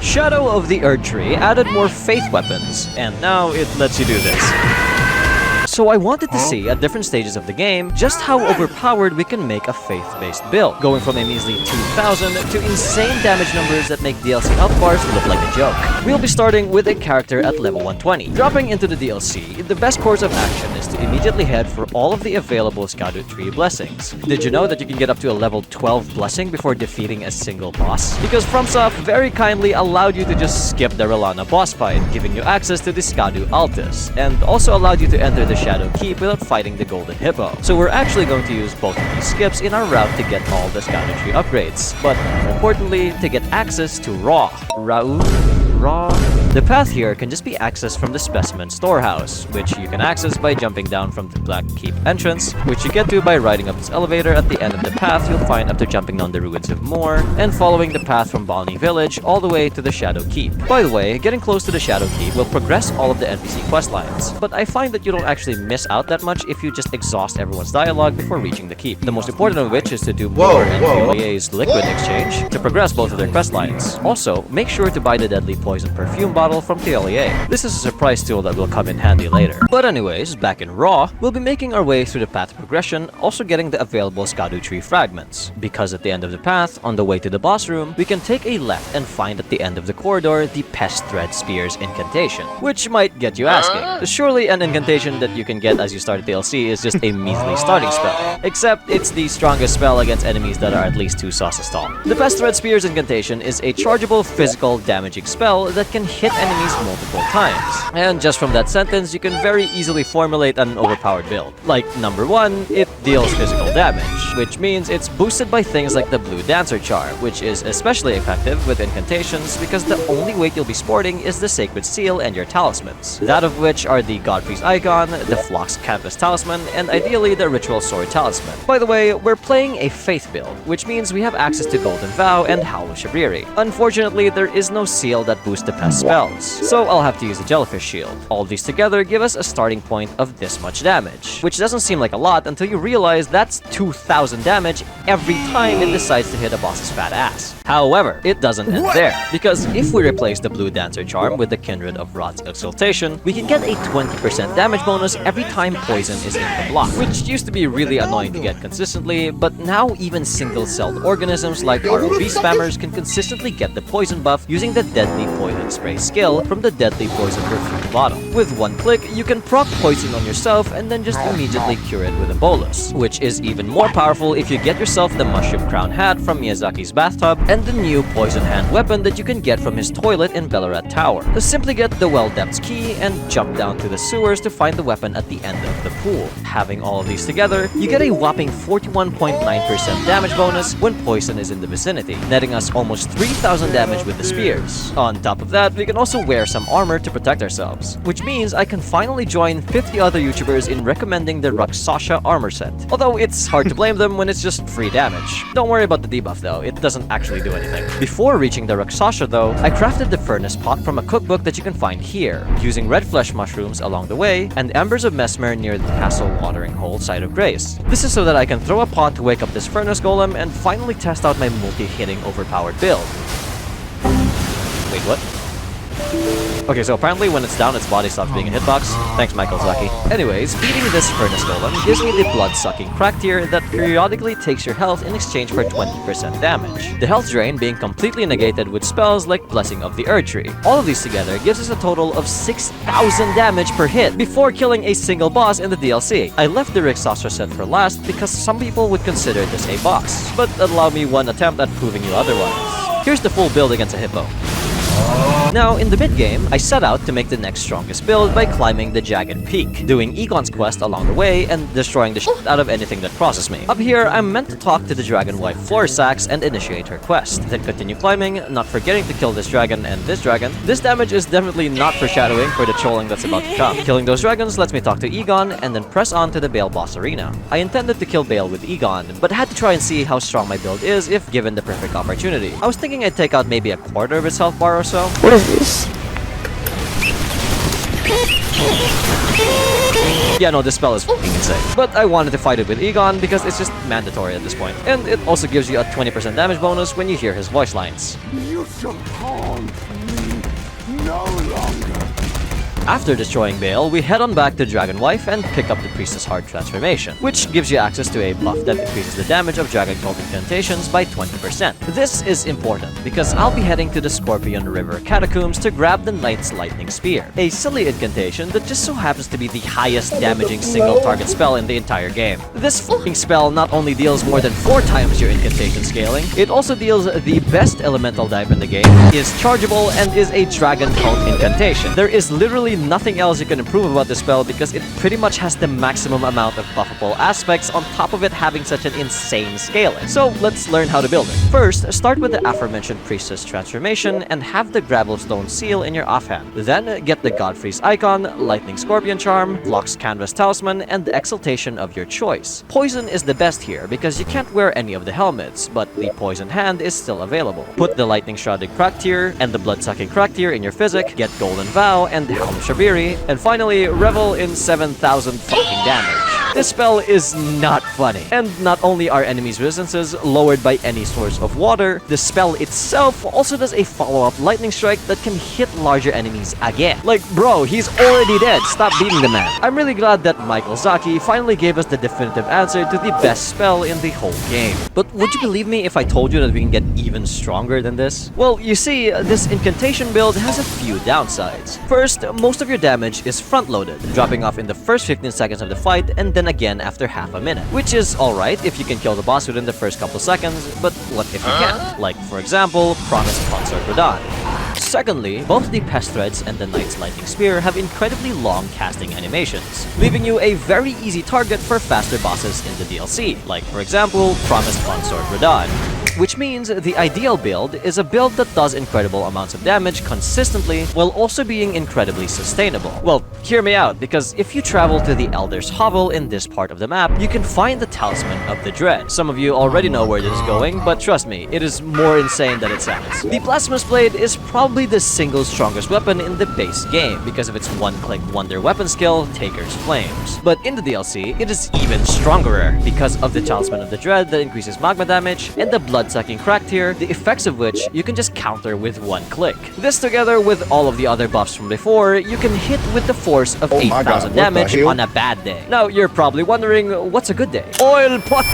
Shadow of the Erdtree added more faith weapons, and now it lets you do this. So I wanted to see at different stages of the game just how overpowered we can make a faith-based build, going from a measly 2,000 to insane damage numbers that make DLC health bars look like a joke. We'll be starting with a character at level 120. Dropping into the DLC, the best course of action is to immediately head for all of the available Shadow Tree blessings. Did you know that you can get up to a level 12 blessing before defeating a single boss? Because FromSoft very kindly allowed you to just skip the Relana boss fight, giving you access to the Skadu Altus, and also allowed you to enter the Shadow Keep without fighting the Golden Hippo. So we're actually going to use both of these skips in our route to get all the Shadow Tree upgrades, but more importantly, to get access to Raw. The path here can just be accessed from the Specimen Storehouse, which you can access by jumping down from the Black Keep entrance, which you get to by riding up this elevator at the end of the path you'll find after jumping down the ruins of Moor, and following the path from Balny Village all the way to the Shadow Keep. By the way, getting close to the Shadow Keep will progress all of the NPC questlines, but I find that you don't actually miss out that much if you just exhaust everyone's dialogue before reaching the keep. The most important of which is to do Moor and Fiolier's liquid exchange to progress both of their questlines. Also, make sure to buy the deadly poison perfume bottle from Fiolier. This is a surprise tool that will come in handy later. But anyways, back in Raw, we'll be making our way through the path progression, also getting the available Skadu Tree fragments. Because at the end of the path, on the way to the boss room, we can take a left and find at the end of the corridor the Pest Thread Spear's incantation, which might get you asking. Surely an incantation that you can get as you start the DLC is just a measly starting spell. Except it's the strongest spell against enemies that are at least 2 sauces tall. The Pest Thread Spear's incantation is a chargeable physical damaging spell that can hit enemies multiple times. And just from that sentence, you can very easily formulate an overpowered build. Like, number 1, it deals physical damage, which means it's boosted by things like the Blue Dancer Charm, which is especially effective with incantations because the only weight you'll be sporting is the Sacred Seal and your talismans, that of which are the Godfrey's Icon, the Phlox Canvas Talisman, and ideally the Ritual Sword Talisman. By the way, we're playing a Faith build, which means we have access to Golden Vow and Howl of Shabriri. Unfortunately, there is no seal that boosts the pest spells, so I'll have to use the Jellyfish Shield. All these together give us a starting point of this much damage, which doesn't seem like a lot until you realize that's 2,000 damage every time it decides to hit a boss's fat ass. However, it doesn't end there, because if we replace the Blue Dancer Charm with the Kindred of Rot's Exaltation, we can get a 20% damage bonus every time poison is in the block, which used to be really annoying to get consistently, but now even single-celled organisms like ROV spammers can consistently get the poison buff using the Deadly Poison Spray skill from the Deadly Poison Perfume bottle. With one click, you can proc poison on yourself and then just immediately cure it with a bolus, which is even more powerful if you get yourself the Mushroom Crown Hat from Miyazaki's bathtub and the new Poison Hand weapon that you can get from his toilet in Bellarat Tower. Simply get the Well Depths key and jump down to the sewers to find the weapon at the end of the pool. Having all of these together, you get a whopping 41.9% damage bonus when poison is in the vicinity, netting us almost 3,000 damage with the spears. On top of that, we can also wear some armor to protect ourselves, which means I can finally join 50 other YouTubers in recommending the Rakshasa armor set. Although it's hard to blame them when it's just free damage. Don't worry about the debuff though, it doesn't actually do anything. Before reaching the Rakshasa though, I crafted the furnace pot from a cookbook that you can find here, using red flesh mushrooms along the way and embers of mesmer near the castle watering hole site of grace. This is so that I can throw a pot to wake up this furnace golem and finally test out my multi-hitting overpowered build. Wait, what? Okay, so apparently when it's down, its body stops being a hitbox. Thanks, Michael Zaki. Anyways, beating this furnace golem gives me the blood-sucking crack tier that periodically takes your health in exchange for 20% damage. The health drain being completely negated with spells like Blessing of the Erdtree. All of these together gives us a total of 6,000 damage per hit before killing a single boss in the DLC. I left the Rakshasa set for last because some people would consider this a boss, but allow me one attempt at proving you otherwise. Here's the full build against a hippo. Now, in the mid-game, I set out to make the next strongest build by climbing the Jagged Peak, doing Egon's quest along the way, and destroying the shit out of anything that crosses me. Up here, I'm meant to talk to the dragon wife Floor Sacks and initiate her quest, then continue climbing, not forgetting to kill this dragon and this dragon. This damage is definitely not foreshadowing for the trolling that's about to come. Killing those dragons lets me talk to Egon, and then press on to the Bale boss arena. I intended to kill Bale with Egon, but had to try and see how strong my build is if given the perfect opportunity. I was thinking I'd take out maybe a quarter of its health bar or so. What is this? Yeah, no, this spell is fucking insane. But I wanted to fight it with Egon because it's just mandatory at this point. And it also gives you a 20% damage bonus when you hear his voice lines. You shall haunt me no longer. After destroying Bale, we head on back to Dragonwife and pick up the Priestess Heart transformation, which gives you access to a buff that increases the damage of Dragon Cult incantations by 20%. This is important because I'll be heading to the Scorpion River Catacombs to grab the Knight's Lightning Spear, a silly incantation that just so happens to be the highest damaging single target spell in the entire game. This fucking spell not only deals more than 4 times your incantation scaling, it also deals the best elemental type in the game, is chargeable, and is a Dragon Cult incantation. There is literally nothing else you can improve about this spell because it pretty much has the maximum amount of buffable aspects on top of it having such an insane scaling. So let's learn how to build it. First, start with the aforementioned Priestess transformation and have the Gravelstone seal in your offhand. Then get the Godfrey's icon, Lightning Scorpion charm, Vlox Canvas talisman, and the exaltation of your choice. Poison is the best here because you can't wear any of the helmets, but the poison hand is still available. Put the Lightning Shrouded Cracktear and the Blood-Sucking Cracktear in your physic, get Golden Vow and Helm Shabiri, and finally revel in 7,000 fucking damage. This spell is not funny. And not only are enemies' resistances lowered by any source of water, the spell itself also does a follow-up lightning strike that can hit larger enemies again. Like, bro, he's already dead. Stop beating the man. I'm really glad that Michael Zaki finally gave us the definitive answer to the best spell in the whole game. But would you believe me if I told you that we can get even stronger than this? Well, you see, this incantation build has a few downsides. First, most of your damage is front-loaded, dropping off in the first 15 seconds of the fight and then again after half a minute. Which is alright if you can kill the boss within the first couple seconds, but what if you can't? Like, for example, Promised Consort Radahn. Secondly, both the Pest Threads and the Knight's Lightning Spear have incredibly long casting animations, leaving you a very easy target for faster bosses in the DLC, like for example, Promised Consort Radahn. Which means the ideal build is a build that does incredible amounts of damage consistently while also being incredibly sustainable. Well, hear me out, because if you travel to the Elder's Hovel in this part of the map, you can find the Talisman of the Dread. Some of you already know where this is going, but trust me, it is more insane than it sounds. The Blasphemous Blade is probably the single strongest weapon in the base game because of its one-click wonder weapon skill, Taker's Flames. But in the DLC, it is even stronger because of the Talisman of the Dread that increases magma damage and the Blood-Sucking Cracktear, the effects of which you can just counter with one click. This together with all of the other buffs from before, you can hit with the force of 8,000 damage on a bad day. Now, you're probably wondering, what's a good day? Oil pot!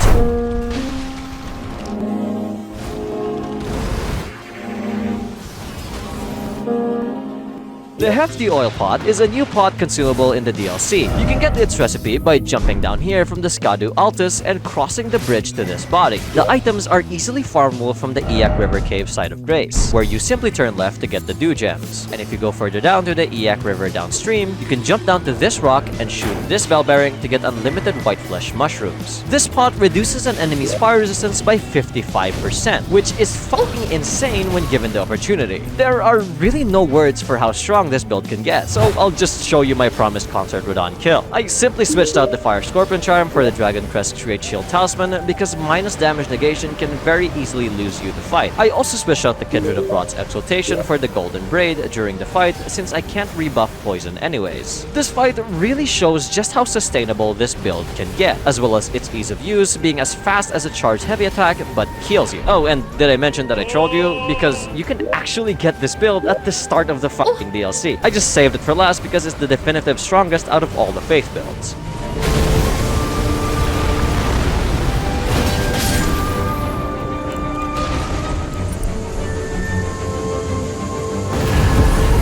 The Hefty Oil Pot is a new pot consumable in the DLC. You can get its recipe by jumping down here from the Skadu Altus and crossing the bridge to this body. The items are easily farmable from the Iyak River Cave side of Grace, where you simply turn left to get the Dew Gems. And if you go further down to the Iyak River downstream, you can jump down to this rock and shoot this bell bearing to get unlimited white flesh mushrooms. This pot reduces an enemy's fire resistance by 55%, which is fucking insane when given the opportunity. There are really no words for how strong this build can get, so I'll just show you my Promised Consort Radahn kill. I simply switched out the Fire Scorpion charm for the Dragon Crest Create Shield Talisman because minus damage negation can very easily lose you the fight. I also switched out the Kindred of Rot's Exaltation for the Golden Braid during the fight since I can't rebuff poison anyways. This fight really shows just how sustainable this build can get, as well as its ease of use being as fast as a charged heavy attack but heals you. Oh, and did I mention that I trolled you? Because you can actually get this build at the start of the fucking DLC. I just saved it for last because it's the definitive strongest out of all the Faith builds.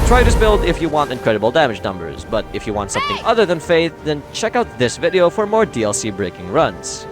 Try this build if you want incredible damage numbers, but if you want something other than Faith, then check out this video for more DLC breaking runs.